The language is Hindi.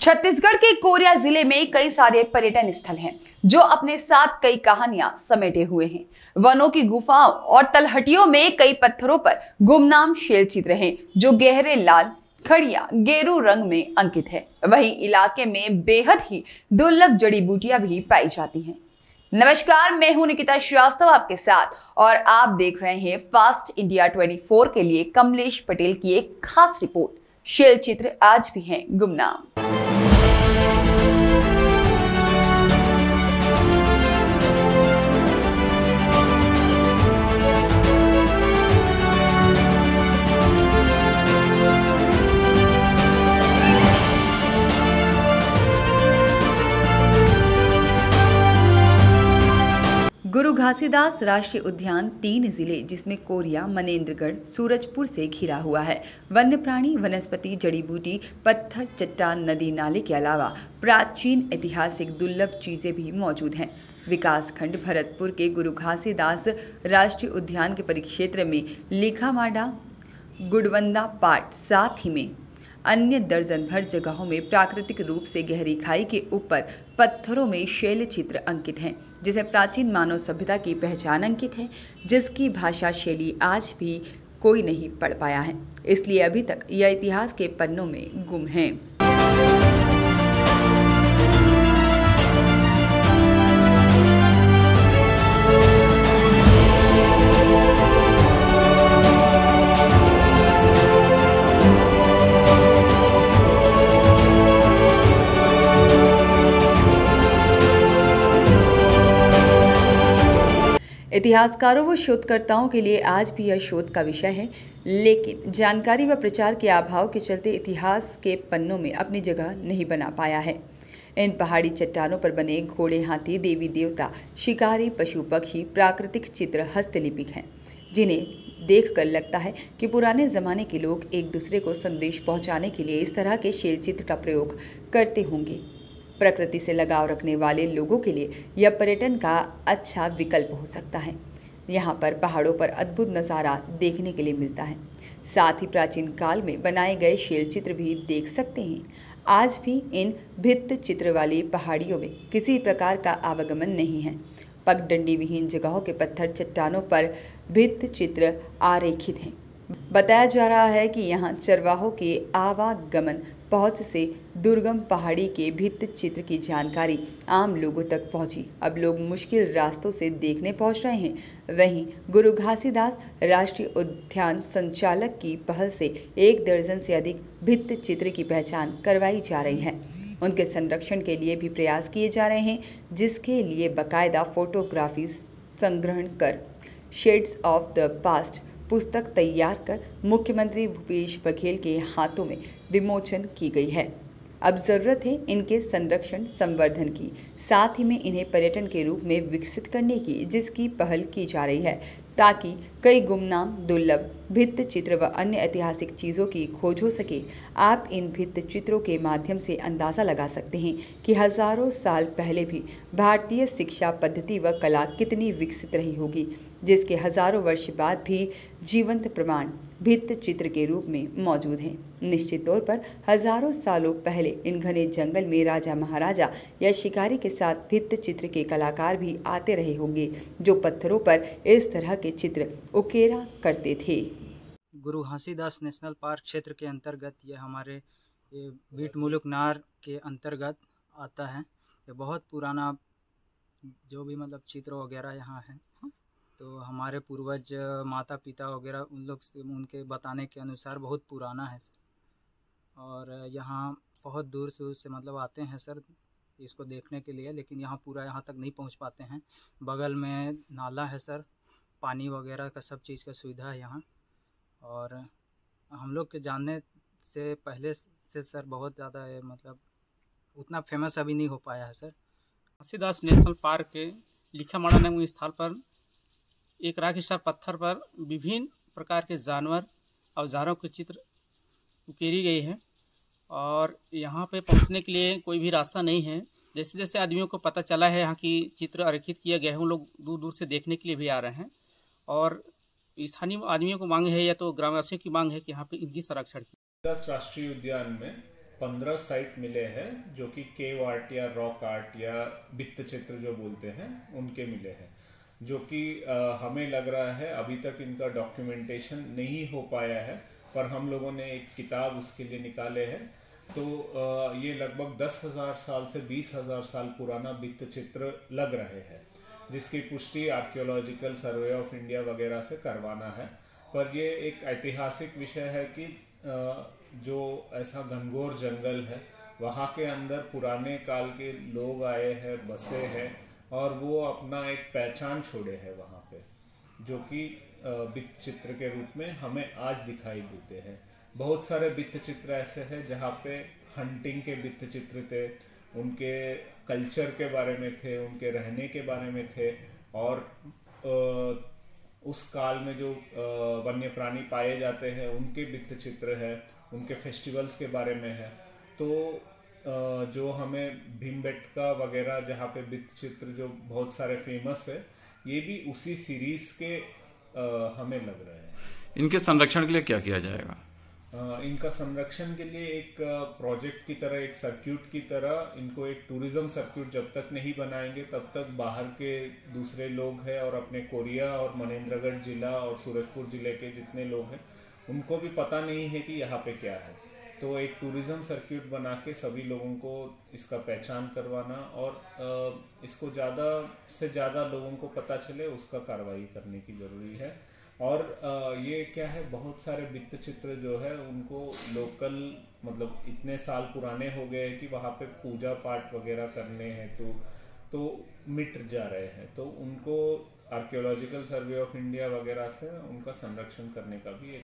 छत्तीसगढ़ के कोरिया जिले में कई सारे पर्यटन स्थल हैं जो अपने साथ कई कहानियां समेटे हुए हैं। वनों की गुफाओं और तलहटियों में कई पत्थरों पर गुमनाम शैल चित्र हैं जो गहरे लाल, खड़िया, गेरू रंग में अंकित है। वहीं इलाके में बेहद ही दुर्लभ जड़ी बूटियां भी पाई जाती हैं। नमस्कार, मैं हूं निकिता श्रीवास्तव आपके साथ और आप देख रहे हैं फास्ट इंडिया 24 के लिए कमलेश पटेल की एक खास रिपोर्ट। शैल चित्र आज भी हैं गुमनाम। गुरु घासीदास राष्ट्रीय उद्यान 3 जिले जिसमें कोरिया, मनेंद्रगढ़, सूरजपुर से घिरा हुआ है। वन्य प्राणी, वनस्पति, जड़ी बूटी, पत्थर, चट्टान, नदी नाले के अलावा प्राचीन ऐतिहासिक दुर्लभ चीजें भी मौजूद हैं। विकासखंड भरतपुर के गुरु घासीदास राष्ट्रीय उद्यान के परिक्षेत्र में लिखामाडा, गुडवंदा पाट, साथ ही में अन्य दर्जन भर जगहों में प्राकृतिक रूप से गहरी खाई के ऊपर पत्थरों में शैल चित्र अंकित हैं, जिसे प्राचीन मानव सभ्यता की पहचान अंकित है, जिसकी भाषा शैली आज भी कोई नहीं पढ़ पाया है। इसलिए अभी तक यह इतिहास के पन्नों में गुम है। इतिहासकारों व शोधकर्ताओं के लिए आज भी यह शोध का विषय है, लेकिन जानकारी व प्रचार के अभाव के चलते इतिहास के पन्नों में अपनी जगह नहीं बना पाया है। इन पहाड़ी चट्टानों पर बने घोड़े, हाथी, देवी देवता, शिकारी, पशु पक्षी प्राकृतिक चित्र हस्तलिपिक हैं, जिन्हें देखकर लगता है कि पुराने ज़माने के लोग एक दूसरे को संदेश पहुंचाने के लिए इस तरह के शैल चित्र का प्रयोग करते होंगे। प्रकृति से लगाव रखने वाले लोगों के लिए यह पर्यटन का अच्छा विकल्प हो सकता है। यहाँ पर पहाड़ों पर अद्भुत नज़ारा देखने के लिए मिलता है। साथ ही प्राचीन काल में बनाए गए शैल चित्र भी देख सकते हैं। आज भी इन भित्त चित्र वाली पहाड़ियों में किसी प्रकार का आवागमन नहीं है। पगडंडी विहीन जगहों के पत्थर चट्टानों पर भित्त चित्र आरेखित हैं। बताया जा रहा है कि यहाँ चरवाहों के आवागमन पहुँच से दुर्गम पहाड़ी के भित्त चित्र की जानकारी आम लोगों तक पहुँची। अब लोग मुश्किल रास्तों से देखने पहुँच रहे हैं। वहीं गुरु घासीदास राष्ट्रीय उद्यान संचालक की पहल से 1 दर्जन से अधिक भित्त चित्र की पहचान करवाई जा रही है। उनके संरक्षण के लिए भी प्रयास किए जा रहे हैं, जिसके लिए बाकायदा फोटोग्राफी संग्रहण कर शेड्स ऑफ द पास्ट पुस्तक तैयार कर मुख्यमंत्री भूपेश बघेल के हाथों में विमोचन की गई है। अब ज़रूरत है इनके संरक्षण संवर्धन की, साथ ही में इन्हें पर्यटन के रूप में विकसित करने की, जिसकी पहल की जा रही है, ताकि कई गुमनाम, दुर्लभ भित्त चित्र व अन्य ऐतिहासिक चीज़ों की खोज हो सके। आप इन भित्त चित्रों के माध्यम से अंदाज़ा लगा सकते हैं कि हज़ारों साल पहले भी भारतीय शिक्षा पद्धति व कला कितनी विकसित रही होगी, जिसके हज़ारों वर्ष बाद भी जीवंत प्रमाण भित्त चित्र के रूप में मौजूद हैं। निश्चित तौर पर हज़ारों सालों पहले इन घने जंगल में राजा, महाराजा या शिकारी के साथ भित्त चित्र के कलाकार भी आते रहे होंगे, जो पत्थरों पर इस तरह के चित्र उकेरा करते थे। गुरु घासीदास नेशनल पार्क क्षेत्र के अंतर्गत यह हमारे बीट मुलुकनार के अंतर्गत आता है। ये बहुत पुराना जो भी मतलब चित्र वगैरह यहाँ है, तो हमारे पूर्वज, माता पिता वगैरह उन लोग उनके बताने के अनुसार बहुत पुराना है सर। और यहाँ बहुत दूर से मतलब आते हैं सर इसको देखने के लिए, लेकिन यहाँ पूरा यहाँ तक नहीं पहुँच पाते हैं। बगल में नाला है सर, पानी वगैरह का सब चीज़ का सुविधा है यहाँ। और हम लोग के जानने से पहले से सर बहुत ज़्यादा मतलब उतना फेमस अभी नहीं हो पाया है सर। घासीदास नेशनल पार्क के लिखामाडा नामक स्थान पर एक राखीदार पत्थर पर विभिन्न प्रकार के जानवर, औजारों के चित्र उकेरी गई है। और यहाँ पे पहुँचने के लिए कोई भी रास्ता नहीं है। जैसे जैसे आदमियों को पता चला है यहाँ की चित्र आरेखित किया गया है, उन लोग दूर दूर से देखने के लिए भी आ रहे हैं। और स्थानीय आदमियों को मांग है या तो ग्रामवासियों की मांग है कि यहाँ पे इनकी संरक्षण की। राष्ट्रीय उद्यान में 15 साइट मिले हैं जो कि केव आर्ट या रॉक आर्ट या भित्त चित्र जो बोलते हैं उनके मिले हैं, जो कि हमें लग रहा है अभी तक इनका डॉक्यूमेंटेशन नहीं हो पाया है, पर हम लोगों ने एक किताब उसके लिए निकाले हैं। तो ये लगभग 10,000 साल से 20,000 साल पुराना भित्त चित्र लग रहे हैं, जिसकी पुष्टि आर्कियोलॉजिकल सर्वे ऑफ इंडिया वगैरह से करवाना है। पर ये एक ऐतिहासिक विषय है कि जो ऐसा घनघोर जंगल है वहाँ के अंदर पुराने काल के लोग आए हैं, बसे हैं, और वो अपना एक पहचान छोड़े हैं वहाँ पे, जो कि भित्त चित्र के रूप में हमें आज दिखाई देते हैं। बहुत सारे भित्त चित्र ऐसे हैं जहाँ पे हंटिंग के भित्त चित्र थे, उनके कल्चर के बारे में थे, उनके रहने के बारे में थे, और उस काल में जो वन्य प्राणी पाए जाते हैं उनके भित्त चित्र है, उनके फेस्टिवल्स के बारे में है। तो जो हमें भीमबेटका वगैरह जहाँ पे भित्त चित्र जो बहुत सारे फेमस है, ये भी उसी सीरीज के हमें लग रहे हैं। इनके संरक्षण के लिए क्या किया जाएगा? इनका संरक्षण के लिए एक प्रोजेक्ट की तरह, एक सर्क्यूट की तरह, इनको एक टूरिज्म सर्क्यूट जब तक नहीं बनाएंगे तब तक बाहर के दूसरे लोग हैं और अपने कोरिया और मनेंद्रगढ़ जिला और सूरजपुर जिले के जितने लोग हैं उनको भी पता नहीं है कि यहाँ पे क्या है। तो एक टूरिज्म सर्क्यूट बना के सभी लोगों को इसका पहचान करवाना और इसको ज़्यादा से ज़्यादा लोगों को पता चले उसका कार्रवाई करने की ज़रूरी है। और ये क्या है, बहुत सारे भित्त चित्र जो है उनको लोकल मतलब इतने साल पुराने हो गए कि वहाँ पे पूजा पाठ वगैरह करने हैं तो मिट जा रहे हैं। तो उनको आर्कियोलॉजिकल सर्वे ऑफ इंडिया वगैरह से उनका संरक्षण करने का भी